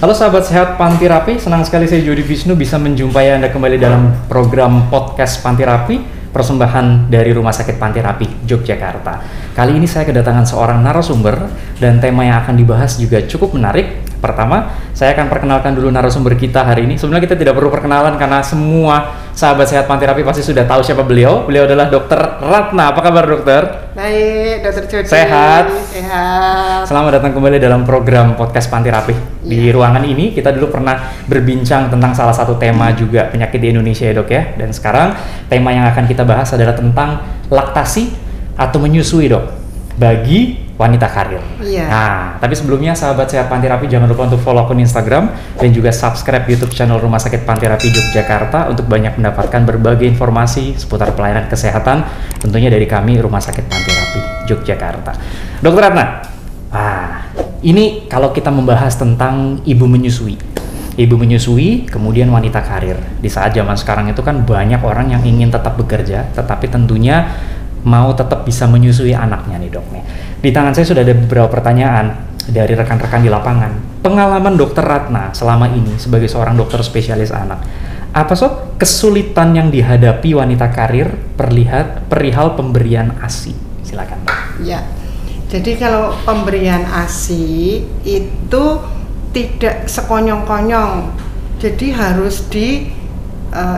Halo sahabat sehat Panti Rapi, senang sekali saya Jody Vishnu bisa menjumpai Anda kembali dalam program podcast Panti Rapi, persembahan dari Rumah Sakit Panti Rapi, Yogyakarta. Kali ini saya kedatangan seorang narasumber dan tema yang akan dibahas juga cukup menarik. Pertama, saya akan perkenalkan dulu narasumber kita hari ini. Sebenarnya kita tidak perlu perkenalan karena semua sahabat sehat Panti Rapi pasti sudah tahu siapa beliau. Beliau adalah Dr. Ratna. Apa kabar dokter? Baik, Dr. Jody. Sehat? Sehat. Selamat datang kembali dalam program podcast Panti Rapi. Di ruangan ini kita dulu pernah berbincang tentang salah satu tema juga penyakit di Indonesia ya dok ya. Dan sekarang tema yang akan kita bahas adalah tentang laktasi atau menyusui dok bagi wanita karir. Iya. Nah, tapi sebelumnya sahabat sehat Panti Rapi jangan lupa untuk follow akun Instagram dan juga subscribe YouTube channel Rumah Sakit Panti Rapi Yogyakarta untuk banyak mendapatkan berbagai informasi seputar pelayanan kesehatan tentunya dari kami Rumah Sakit Panti Rapi Yogyakarta. Dokter Ratna, ini kalau kita membahas tentang ibu menyusui. Ibu menyusui, kemudian wanita karir. Di saat zaman sekarang itu kan banyak orang yang ingin tetap bekerja, tetapi tentunya mau tetap bisa menyusui anaknya nih dok nih. Di tangan saya sudah ada beberapa pertanyaan dari rekan-rekan di lapangan. Pengalaman dokter Ratna selama ini sebagai seorang dokter spesialis anak. Apa sob kesulitan yang dihadapi wanita karir perihal pemberian ASI? Silakan dok. Ya. Jadi kalau pemberian ASI itu tidak sekonyong-konyong. Jadi harus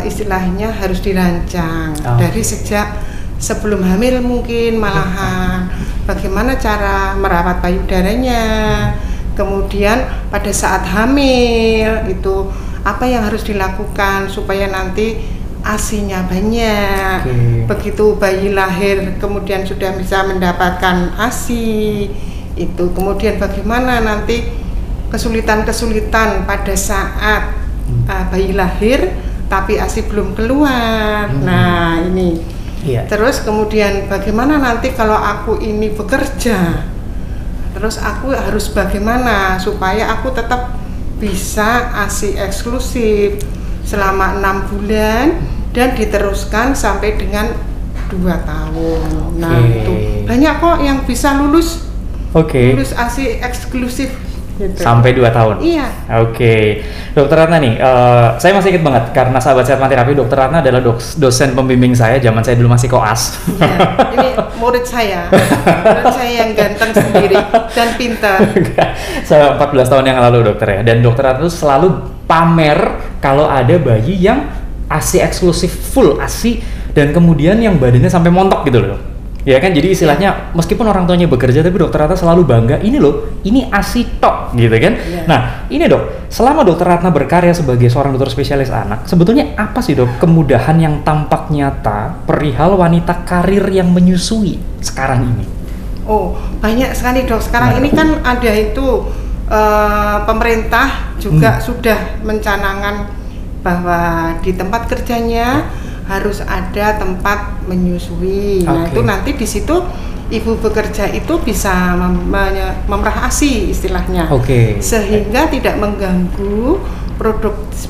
istilahnya harus dirancang dari sejak sebelum hamil mungkin malahan bagaimana cara merawat payudaranya, kemudian pada saat hamil itu apa yang harus dilakukan supaya nanti ASI-nya banyak. Begitu bayi lahir kemudian sudah bisa mendapatkan ASI itu, kemudian bagaimana nanti kesulitan-kesulitan pada saat bayi lahir tapi ASI belum keluar. Nah ini. Iya. Terus kemudian bagaimana nanti kalau aku ini bekerja, terus aku harus bagaimana supaya aku tetap bisa ASI eksklusif selama 6 bulan dan diteruskan sampai dengan 2 tahun. Nah itu banyak kok yang bisa lulus ASI eksklusif gitu. Sampai 2 tahun? Iya. Dokter Ratna nih, saya masih ingat banget karena sahabat sehat Panti Rapi, Dokter Ratna adalah dosen pembimbing saya zaman saya dulu masih koas. Iya, ini murid saya yang ganteng sendiri dan pintar. Saya 14 tahun yang lalu dokter ya, dan Dokter Ratna itu selalu pamer kalau ada bayi yang ASI eksklusif full ASI dan kemudian yang badannya sampai montok gitu loh. Ya kan, jadi istilahnya meskipun orang tuanya bekerja tapi dokter Ratna selalu bangga, ini loh, ini ASI tok gitu kan. Nah ini dok, selama dokter Ratna berkarya sebagai seorang dokter spesialis anak, sebetulnya apa sih dok kemudahan yang tampak nyata perihal wanita karir yang menyusui sekarang ini? Oh banyak sekali dok, sekarang ini kan ada itu pemerintah juga sudah mencanangkan bahwa di tempat kerjanya harus ada tempat menyusui. Nah itu nanti di situ ibu bekerja itu bisa memerah ASI istilahnya, sehingga tidak mengganggu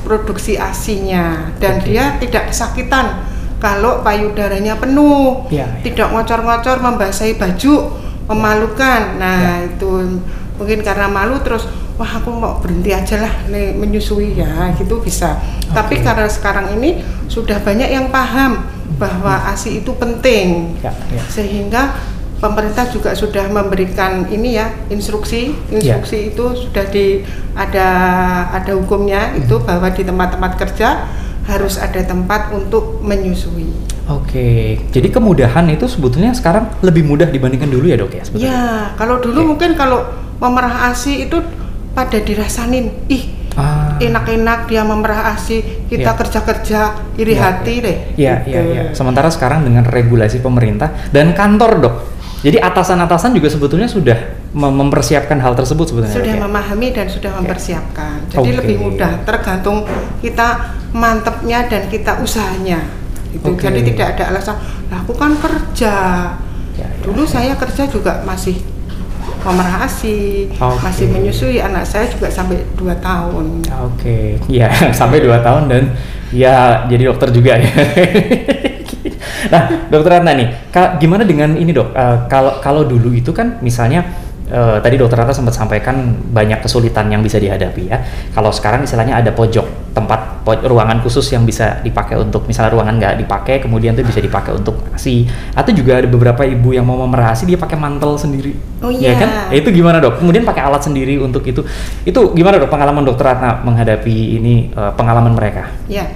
produksi ASInya dan dia tidak kesakitan kalau payudaranya penuh, tidak ngocor-ngocor membasahi baju, memalukan. Nah itu mungkin karena malu terus wah aku mau berhenti aja lah nih menyusui ya gitu bisa. Tapi karena sekarang ini sudah banyak yang paham bahwa ASI itu penting, sehingga pemerintah juga sudah memberikan ini ya instruksi itu sudah ada hukumnya itu bahwa di tempat-tempat kerja harus ada tempat untuk menyusui. Jadi kemudahan itu sebetulnya sekarang lebih mudah dibandingkan dulu ya dok ya? Sebetulnya? Ya, kalau dulu mungkin kalau memerah ASI itu pada dirasanin, enak-enak dia memerah ASI, kita kerja-kerja iri hati deh. Iya. Sementara sekarang dengan regulasi pemerintah dan kantor dok, jadi atasan-atasan juga sebetulnya sudah mempersiapkan hal tersebut sebetulnya. Sudah memahami dan sudah mempersiapkan. Jadi lebih mudah, tergantung kita mantepnya dan kita usahanya. Jadi tidak ada alasan, aku kan kerja. Dulu saya kerja juga masih memerah ASI, masih menyusui anak saya juga sampai 2 tahun. Sampai 2 tahun dan ya jadi dokter juga ya. Nah, dokter Ratna nih, gimana dengan ini dok? Kalau dulu itu kan misalnya tadi dokter Ratna sempat sampaikan banyak kesulitan yang bisa dihadapi ya. Kalau sekarang istilahnya ada pojok, ruangan khusus yang bisa dipakai untuk misalnya ruangan nggak dipakai, kemudian tuh bisa dipakai untuk ASI. Atau juga ada beberapa ibu yang mau memerah ASI dia pakai mantel sendiri. Oh iya. Ya kan? Itu gimana dok? Kemudian pakai alat sendiri untuk itu. Itu gimana dok pengalaman dokter Ratna menghadapi ini, pengalaman mereka? Ya.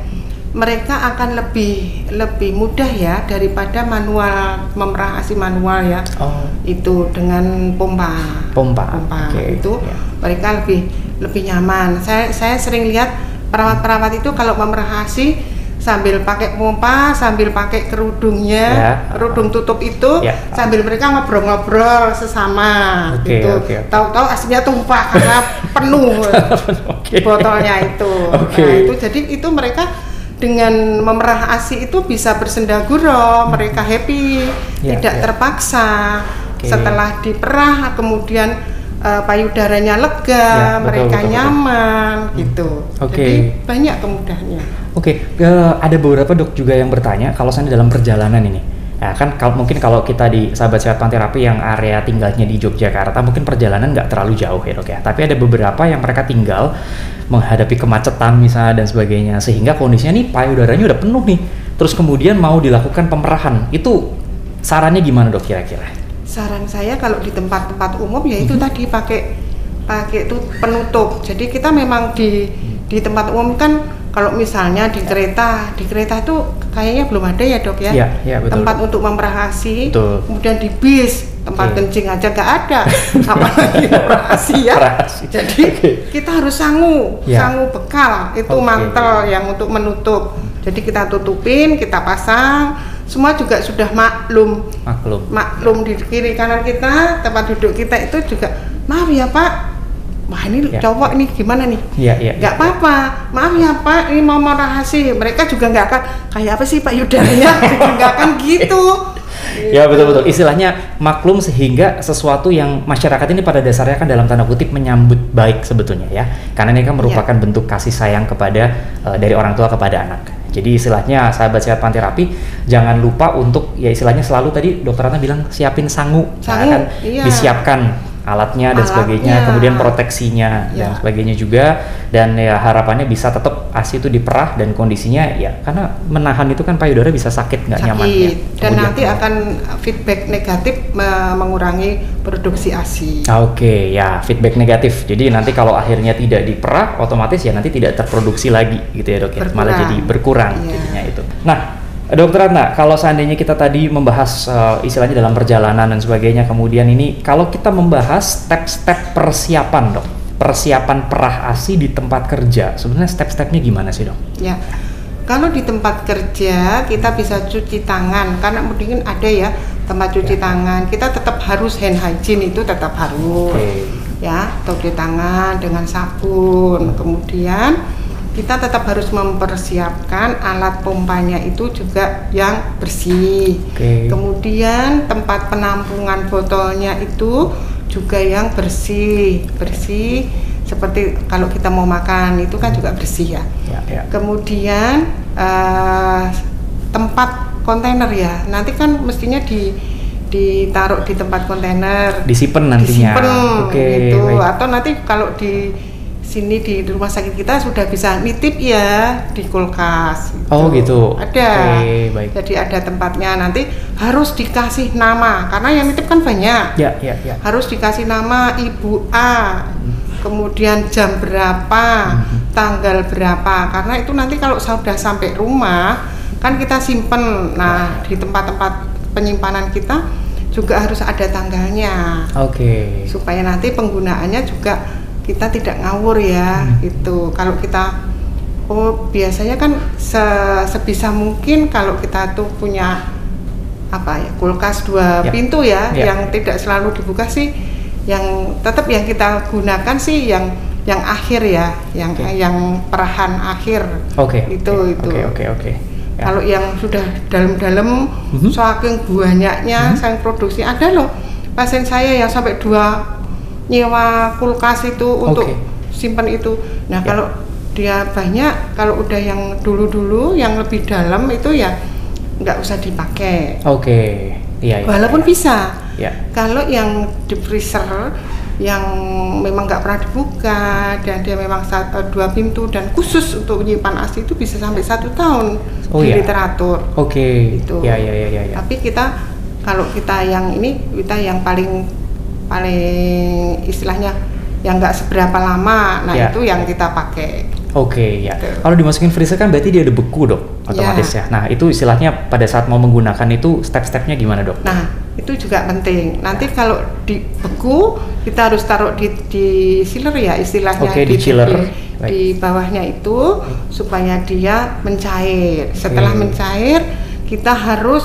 Mereka akan lebih mudah ya daripada manual, memerah ASI manual ya. Itu dengan pompa. Okay. Itu mereka lebih nyaman. Saya sering lihat perawat-perawat itu kalau memerah ASI sambil pakai pompa, sambil pakai kerudungnya, kerudung tutup itu, sambil mereka ngobrol-ngobrol sesama gitu. Tahu-tahu ASInya tumpah karena penuh botolnya itu. Nah, itu jadi itu mereka dengan memerah ASI itu bisa bersenda gurau, mereka happy, tidak terpaksa. Setelah diperah, kemudian payudaranya lega, mereka nyaman, gitu. Jadi banyak kemudahannya. Ada beberapa dok juga yang bertanya, kalau saya dalam perjalanan ini, ya kan mungkin kalau kita di sahabat sehat Panterapi yang area tinggalnya di Yogyakarta, mungkin perjalanan nggak terlalu jauh ya dok ya. Tapi ada beberapa yang mereka tinggal menghadapi kemacetan misalnya dan sebagainya, sehingga kondisinya nih payudaranya udah penuh nih. Terus kemudian mau dilakukan pemerahan, itu sarannya gimana dok kira-kira? Saran saya kalau di tempat-tempat umum ya itu tadi pakai itu penutup. Jadi kita memang di tempat umum kan, kalau misalnya di kereta itu kayaknya belum ada ya dok ya, betul. Tempat untuk memerah ASI, kemudian di bis tempat kencing aja nggak ada, apalagi memerah ASI ya. Jadi kita harus sangu bekal itu mantel yang untuk menutup. Jadi kita tutupin, kita pasang, semua juga sudah maklum di kiri kanan kita, tempat duduk kita itu juga, maaf ya Pak. Wah ini cowok nih gimana nih? Nggak apa-apa, maaf ya Pak, ini mau memerah ASI. Mereka juga nggak akan kayak apa sih Pak yudaranya, nggak akan gitu. Ya betul-betul, istilahnya maklum sehingga sesuatu yang masyarakat ini pada dasarnya kan dalam tanda kutip menyambut baik sebetulnya ya, karena ini kan merupakan bentuk kasih sayang kepada dari orang tua kepada anak. Jadi istilahnya sahabat sehat Panterapi jangan lupa untuk ya istilahnya selalu tadi dokter Ratna bilang siapin sangu. Kan disiapkan alatnya dan sebagainya, kemudian proteksinya dan sebagainya juga, dan ya harapannya bisa tetap ASI itu diperah dan kondisinya ya karena menahan itu kan payudara bisa sakit nggak nyaman ya. Dan nanti akan feedback negatif mengurangi produksi ASI. Ya feedback negatif. Jadi nanti kalau akhirnya tidak diperah, otomatis ya nanti tidak terproduksi lagi gitu ya dok ya, malah jadi berkurang jadinya itu. Nah Dokter Ratna, kalau seandainya kita tadi membahas istilahnya dalam perjalanan dan sebagainya, kemudian ini kalau kita membahas step-step persiapan dok, persiapan perah ASI di tempat kerja, sebenarnya step-stepnya gimana sih dok? Ya, kalau di tempat kerja kita bisa cuci tangan, karena mungkin ada ya tempat cuci tangan, kita tetap harus hand hygiene itu tetap harus, ya, cuci tangan dengan sabun, kemudian kita tetap harus mempersiapkan alat pompanya itu juga yang bersih. Kemudian tempat penampungan botolnya itu juga yang bersih seperti kalau kita mau makan itu kan juga bersih ya. Kemudian tempat kontainer ya, nanti kan mestinya ditaruh di tempat kontainer, disimpan nantinya. Gitu. Atau nanti kalau di sini di rumah sakit kita sudah bisa nitip ya di kulkas. Gitu. Ada. Jadi ada tempatnya, nanti harus dikasih nama karena yang nitip kan banyak. Harus dikasih nama Ibu A. Kemudian jam berapa, tanggal berapa, karena itu nanti kalau sudah sampai rumah kan kita simpen. Nah, di tempat-tempat penyimpanan kita juga harus ada tanggalnya. Supaya nanti penggunaannya juga kita tidak ngawur ya, gitu. Kalau kita biasanya kan sebisa mungkin kalau kita tuh punya kulkas dua pintu ya, yang tidak selalu dibuka sih, yang tetap yang kita gunakan sih yang akhir ya, yang perahan akhir. Itu. Kalau yang sudah dalam-dalam saking banyaknya saya produksi, ada loh pasien saya yang sampai 2 nyewa kulkas itu untuk simpan itu. Nah kalau dia banyak, kalau udah yang dulu yang lebih dalam itu ya nggak usah dipakai. Walaupun bisa Ya. Kalau yang di freezer yang memang nggak pernah dibuka dan dia memang 2 pintu dan khusus untuk menyimpan ASI itu bisa sampai 1 tahun di literatur. Itu. Ya. Tapi kalau kita yang paling istilahnya yang nggak seberapa lama, nah itu yang kita pakai. Kalau dimasukin freezer kan berarti dia ada beku, Dok, otomatis ya. Nah, itu istilahnya pada saat mau menggunakan itu step-stepnya gimana, Dok? Nah, itu juga penting. Nanti kalau di beku kita harus taruh di chiller ya istilahnya, di chiller. Di bawahnya itu supaya dia mencair. Setelah mencair kita harus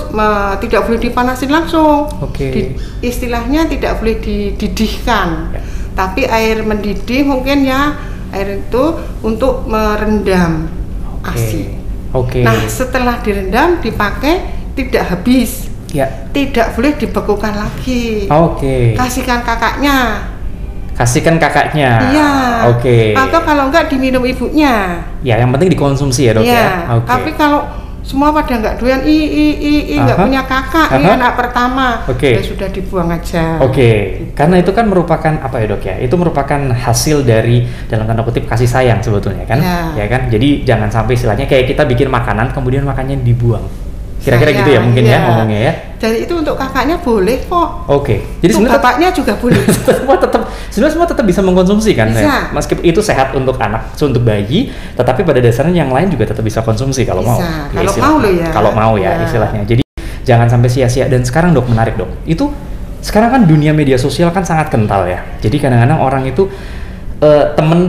tidak boleh dipanasin langsung. Istilahnya tidak boleh dididihkan. Tapi air mendidih mungkin ya air itu untuk merendam ASI. Nah, setelah direndam dipakai tidak habis. Tidak boleh dibekukan lagi. Kasihkan kakaknya. Iya. Atau kalau enggak diminum ibunya. Ya, yang penting dikonsumsi ya, Dok ya. Tapi kalau semua pada nggak doyan, nggak punya kakak, ini anak pertama, ya sudah dibuang aja. Karena itu kan merupakan apa ya, Dok ya? Itu merupakan hasil dari dalam tanda kutip kasih sayang sebetulnya kan, ya kan? Jadi jangan sampai istilahnya kayak kita bikin makanan kemudian makannya dibuang. Kira-kira gitu ya mungkin ya ngomongnya ya. Jadi itu untuk kakaknya boleh kok. Jadi sebenarnya bapaknya juga boleh. semua tetap bisa mengkonsumsi kan ya. Meskipun itu sehat untuk anak, untuk bayi, tetapi pada dasarnya yang lain juga tetap bisa konsumsi kalau mau. Kalau mau ya istilahnya. Jadi jangan sampai sia-sia. Dan sekarang, Dok, menarik, Dok. Itu sekarang kan dunia media sosial kan sangat kental ya. Jadi kadang-kadang orang itu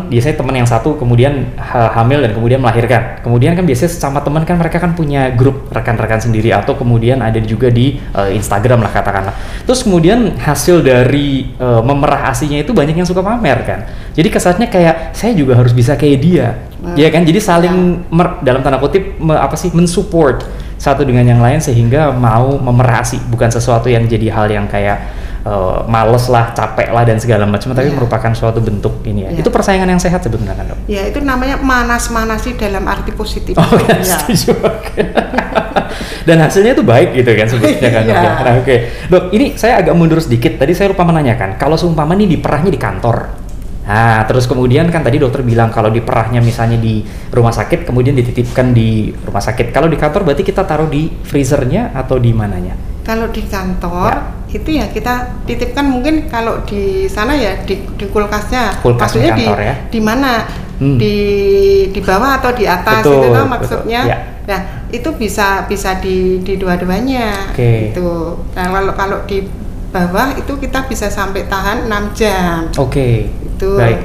biasanya teman yang satu kemudian hamil dan kemudian melahirkan. Kemudian kan biasanya sama teman kan mereka kan punya grup rekan-rekan sendiri atau kemudian ada juga di Instagram lah katakanlah. Terus kemudian hasil dari memerah ASInya itu banyak yang suka pamer kan. Jadi kesannya kayak saya juga harus bisa kayak dia. Ya kan? Jadi saling dalam tanda kutip mensupport satu dengan yang lain sehingga mau memerah ASI, bukan sesuatu yang jadi hal yang kayak males lah, capek lah dan segala macam, tapi merupakan suatu bentuk ini ya. Itu persaingan yang sehat sebetulnya kan, Dok? Ya, itu namanya manas-manasi dalam arti positif. Setuju. Dan hasilnya itu baik gitu kan sebetulnya kan, Dok. Nah, Dok, ini saya agak mundur sedikit. Tadi saya lupa menanyakan, kalau seumpama nih diperahnya di kantor. Nah, terus kemudian kan tadi dokter bilang kalau diperahnya misalnya di rumah sakit, kemudian dititipkan di rumah sakit. Kalau di kantor berarti kita taruh di freezernya atau di mananya? Kalau di kantor itu ya kita titipkan mungkin kalau di sana ya di kulkasnya. Maksudnya kantor, di mana? Di bawah atau di atas itu kan maksudnya. Nah, itu bisa di dua-duanya. Gitu. Nah, kalau di bawah itu kita bisa sampai tahan 6 jam. Itu. Baik.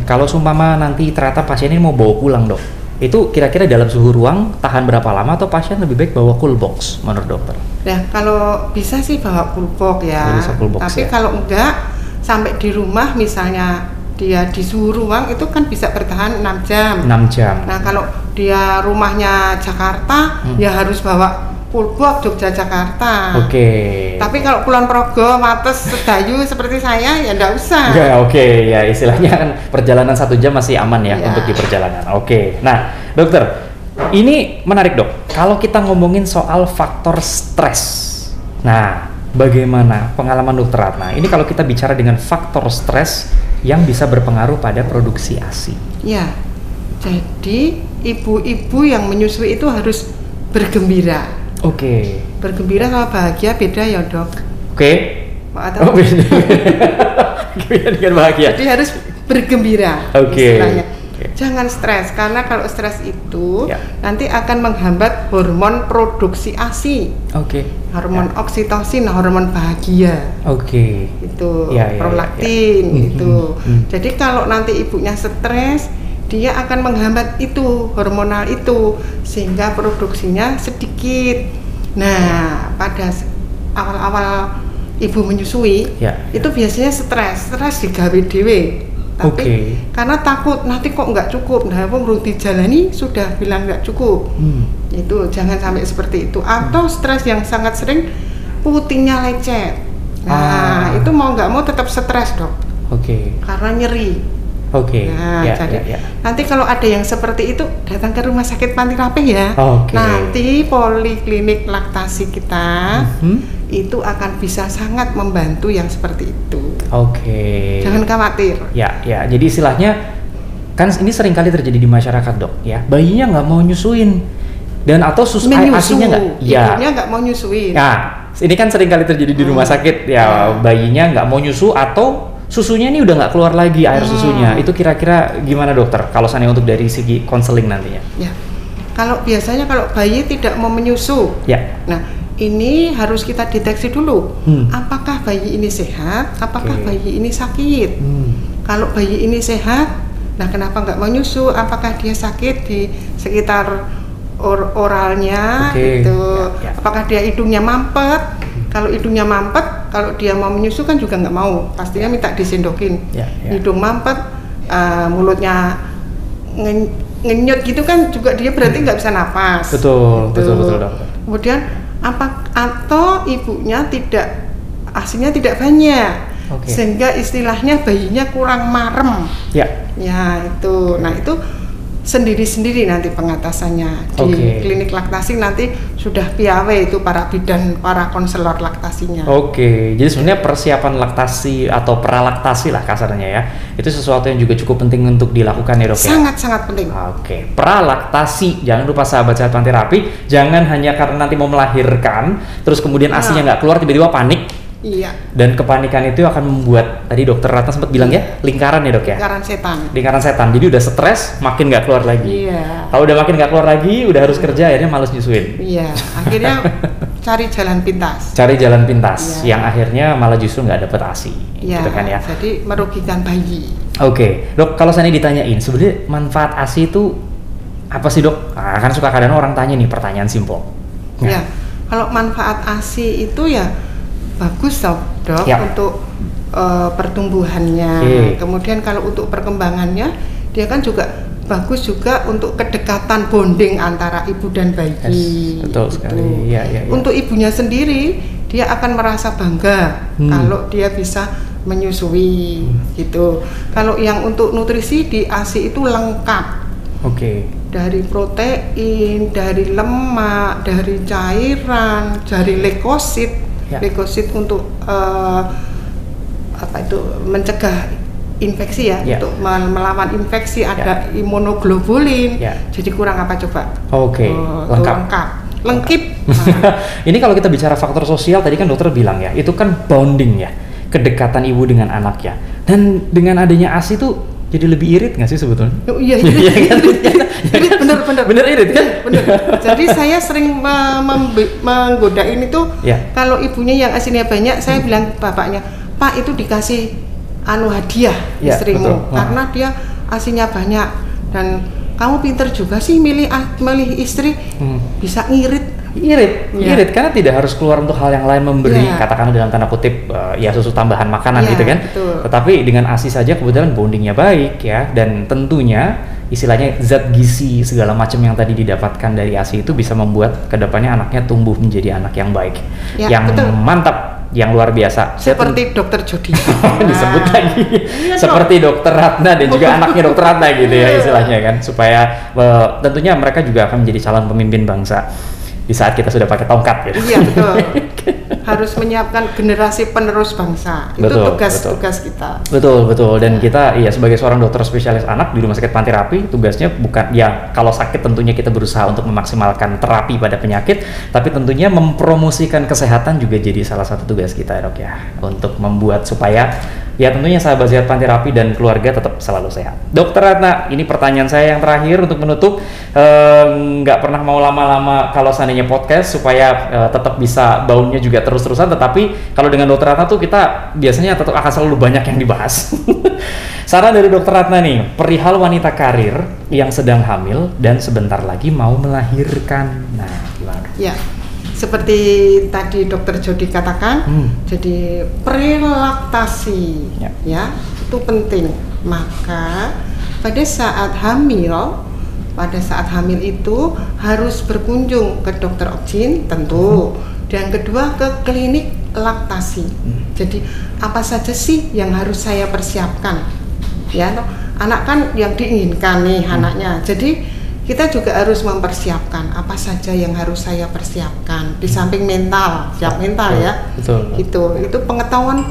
Kalau seumpama nanti ternyata pasien ini mau bawa pulang, Dok, itu kira-kira dalam suhu ruang tahan berapa lama atau pasien lebih baik bawa cool box menurut dokter? Ya, kalau bisa sih bawa cool box ya. Tapi kalau enggak, sampai di rumah misalnya dia di suhu ruang itu kan bisa bertahan 6 jam. 6 jam. Nah, kalau dia rumahnya Jakarta, ya harus bawa cool box Yogyakarta. Tapi kalau Kulon Progo, Mates, Sedayu seperti saya ya enggak usah. Ya istilahnya kan perjalanan 1 jam masih aman ya untuk di perjalanan. Nah, dokter, ini menarik, Dok. Kalau kita ngomongin soal faktor stres, nah bagaimana pengalaman dokter Ratna? Ini kalau kita bicara dengan faktor stres yang bisa berpengaruh pada produksi ASI. Ya, jadi ibu-ibu yang menyusui itu harus bergembira. Bergembira sama bahagia beda ya, Dok. Beda dengan bahagia. Jadi harus bergembira. Istilahnya. Jangan stres, karena kalau stres itu nanti akan menghambat hormon produksi ASI. Hormon oksitosin, hormon bahagia. Itu prolaktin itu. Jadi kalau nanti ibunya stres, dia akan menghambat itu hormonal itu sehingga produksinya sedikit. Nah, pada awal-awal ibu menyusui itu biasanya stres digawe dhewe. Tapi karena takut nanti kok nggak cukup, nah belum dijalani sudah bilang nggak cukup. Itu jangan sampai seperti itu. Atau stres yang sangat sering putingnya lecet. Nah, itu mau nggak mau tetap stres, Dok. Karena nyeri. Oke. Nah, Ya, jadi ya, ya. nanti kalau ada yang seperti itu datang ke rumah sakit Panti Rapih ya. Oke. Nanti poliklinik laktasi kita itu akan bisa sangat membantu yang seperti itu. Oke. Jangan khawatir. Ya, ya. Jadi istilahnya kan ini sering kali terjadi di masyarakat, Dok. Ya, bayinya nggak mau nyusuin dan atau asinya nggak. Ya. Ibunya nggak mau nyusuin. Nah, ini kan sering kali terjadi di rumah sakit. Ya, bayinya nggak mau nyusu atau susunya ini udah nggak keluar lagi air susunya. Itu kira-kira gimana, dokter? Kalau seandainya untuk dari segi konseling nantinya? Ya. Kalau biasanya kalau bayi tidak mau menyusu. Ya. Nah, ini harus kita deteksi dulu. Apakah bayi ini sehat? Apakah bayi ini sakit? Kalau bayi ini sehat, nah kenapa nggak mau nyusu? Apakah dia sakit di sekitar oralnya? Gitu. Ya. Apakah dia hidungnya mampet? Kalau hidungnya mampet, kalau dia mau menyusu kan juga nggak mau. Pastinya minta disendokin. Hidung mampet, mulutnya ngenyut gitu kan juga dia berarti nggak bisa napas. Betul, gitu. betul dokter. Kemudian atau ibunya asinya tidak banyak, sehingga istilahnya bayinya kurang marem. Ya itu. Nah itu sendiri-sendiri nanti pengatasannya di klinik laktasi nanti sudah piawe itu para bidan, para konselor laktasinya. Jadi sebenarnya persiapan laktasi atau pralaktasi lah kasarnya ya, itu sesuatu yang juga cukup penting untuk dilakukan ya dok ya? Sangat-sangat penting. Pralaktasi, jangan lupa sahabat sehat Panti Rapih, jangan hanya karena nanti mau melahirkan, terus kemudian asinya nggak keluar tiba-tiba panik. Iya. Dan kepanikan itu akan membuat, tadi dokter Ratna sempat bilang ya, lingkaran ya dok ya? Lingkaran setan, jadi udah stres, makin nggak keluar lagi. Iya. Kalau udah makin nggak keluar lagi, udah harus kerja, akhirnya males nyusuin. Iya, akhirnya cari jalan pintas. Yang akhirnya malah justru nggak dapet ASI. Iya, gitu kan ya? Jadi merugikan bayi. Dok, kalau saya ditanyain, sebenarnya manfaat ASI itu apa sih dok? Nah, kan suka kadang orang tanya nih, pertanyaan simpel. Ya, kalau manfaat ASI itu ya bagus dok untuk pertumbuhannya. Kemudian kalau untuk perkembangannya dia kan juga bagus juga untuk kedekatan bonding antara ibu dan bayi. Betul sekali. Ya. Untuk ibunya sendiri dia akan merasa bangga kalau dia bisa menyusui gitu. Kalau yang untuk nutrisi di ASI itu lengkap. Dari protein, dari lemak, dari cairan, dari leukosit. Leukosit untuk mencegah infeksi untuk melawan infeksi, ada imunoglobulin. Jadi kurang apa coba? Lengkap. Ini kalau kita bicara faktor sosial tadi kan dokter bilang ya, itu kan bonding ya, kedekatan ibu dengan anaknya. Dan dengan adanya ASI itu jadi lebih irit nggak sih sebetulnya? Iya, bener irit kan? Bener. Jadi saya sering menggodain itu kalau ibunya yang asinya banyak, saya bilang bapaknya, Pak itu dikasih hadiah istrimu karena dia asinya banyak dan kamu pinter juga sih milih istri bisa ngirit karena tidak harus keluar untuk hal yang lain memberi katakanlah dalam tanda kutip susu tambahan makanan gitu kan. Tetapi dengan ASI saja kebetulan bondingnya baik ya, dan tentunya istilahnya zat gizi segala macam yang tadi didapatkan dari ASI itu bisa membuat kedepannya anaknya tumbuh menjadi anak yang baik, mantap, yang luar biasa. Seperti dokter Jody. Disebut lagi. Seperti dokter Ratna dan juga anaknya dokter Ratna gitu ya istilahnya kan, supaya tentunya mereka juga akan menjadi calon pemimpin bangsa di saat kita sudah pakai tongkat gitu. Iya betul. Harus menyiapkan generasi penerus bangsa. Itu tugas kita. Betul. Dan kita sebagai seorang dokter spesialis anak di Rumah Sakit Panti Rapih, tugasnya bukan kalau sakit tentunya kita berusaha untuk memaksimalkan terapi pada penyakit, tapi tentunya mempromosikan kesehatan juga jadi salah satu tugas kita dok ya, untuk membuat supaya tentunya sahabat sehat Panti Rapih dan keluarga tetap selalu sehat. Dokter Ratna, ini pertanyaan saya yang terakhir untuk menutup. Nggak pernah mau lama-lama kalau seandainya podcast supaya tetap bisa baunya juga terus-terusan, tetapi kalau dengan dokter Ratna tuh kita biasanya tetap akan selalu banyak yang dibahas. Saran dari dokter Ratna nih, perihal wanita karir yang sedang hamil dan sebentar lagi mau melahirkan. Nah, gimana? Ya. Seperti tadi dokter Jody katakan, jadi prelaktasi itu penting. Maka pada saat hamil itu harus berkunjung ke dokter obgyn tentu, dan kedua ke klinik laktasi. Jadi apa saja sih yang harus saya persiapkan? anak kan yang diinginkan nih anaknya. Jadi kita juga harus mempersiapkan apa saja yang harus saya persiapkan di samping mental, siap mental ya. Betul. Itu pengetahuan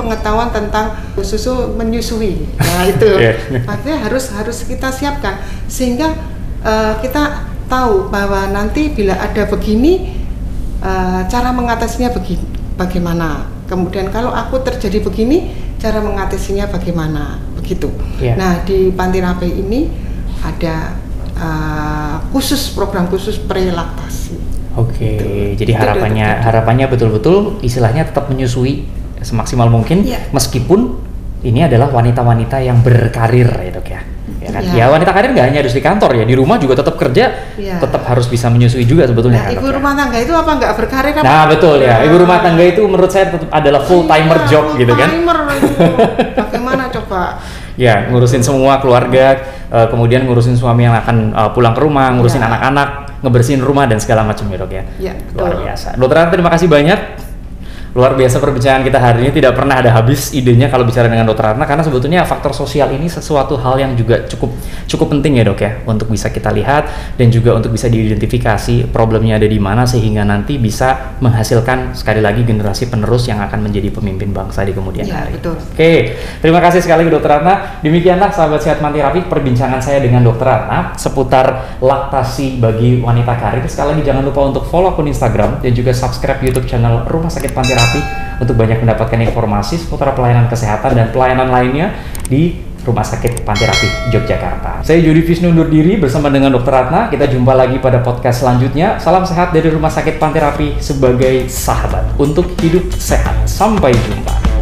tentang susu menyusui. Nah itu artinya harus kita siapkan sehingga kita tahu bahwa nanti bila ada begini cara mengatasinya bagaimana. Kemudian kalau aku terjadi begini cara mengatasinya bagaimana begitu. Nah di Panti Rapi ini ada program khusus prelaktasi. Oke, jadi harapannya betul-betul istilahnya tetap menyusui semaksimal mungkin, meskipun ini adalah wanita-wanita yang berkarir ya dok ya. Ya wanita karir nggak hanya harus di kantor ya, di rumah juga tetap kerja, tetap harus bisa menyusui juga sebetulnya. Nah, ibu rumah tangga itu apa nggak berkarir? Nah betul ya, ibu rumah tangga itu menurut saya tetap adalah full timer job gitu kan. Bagaimana coba? Ya, ngurusin semua keluarga, kemudian ngurusin suami yang akan pulang ke rumah, ngurusin anak-anak, ngebersihin rumah dan segala macam ya dok ya. Luar biasa. Dokter Ratna, terima kasih banyak. Luar biasa perbincangan kita hari ini, tidak pernah ada habis idenya kalau bicara dengan Dokter Ratna, karena sebetulnya faktor sosial ini sesuatu hal yang juga cukup penting ya dok ya, untuk bisa kita lihat dan juga untuk bisa diidentifikasi problemnya ada di mana sehingga nanti bisa menghasilkan sekali lagi generasi penerus yang akan menjadi pemimpin bangsa di kemudian hari. Betul. Oke, terima kasih sekali Dokter Ratna. Demikianlah sahabat sehat Panti Rapi perbincangan saya dengan Dokter Ratna seputar laktasi bagi wanita karir. Sekali lagi jangan lupa untuk follow akun Instagram dan juga subscribe YouTube channel Rumah Sakit Panti Rapi untuk banyak mendapatkan informasi seputar pelayanan kesehatan dan pelayanan lainnya di Rumah Sakit Panti Rapi Yogyakarta. Saya Jody Visnu undur diri bersama dengan Dokter Ratna. Kita jumpa lagi pada podcast selanjutnya. Salam sehat dari Rumah Sakit Panti Rapi sebagai sahabat untuk hidup sehat. Sampai jumpa.